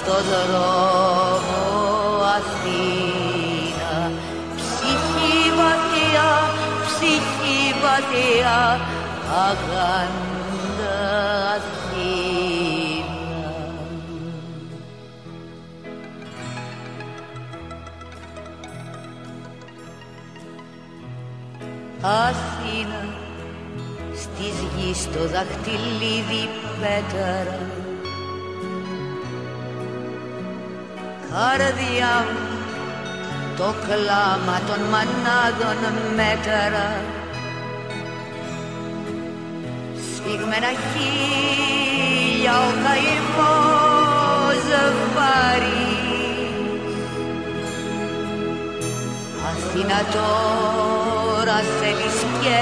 στο δρόμο Αθήνα, ψυχή βαθιά, αγάντα Αθήνα. Αθήνα, στις γης το δαχτυλίδι πέταρα, καρδιά μου το κλάμα των μανάδων μέταρα, σφιγμένα χίλια ο καημός ζευγάρης. Αθήνα τώρα θέλεις και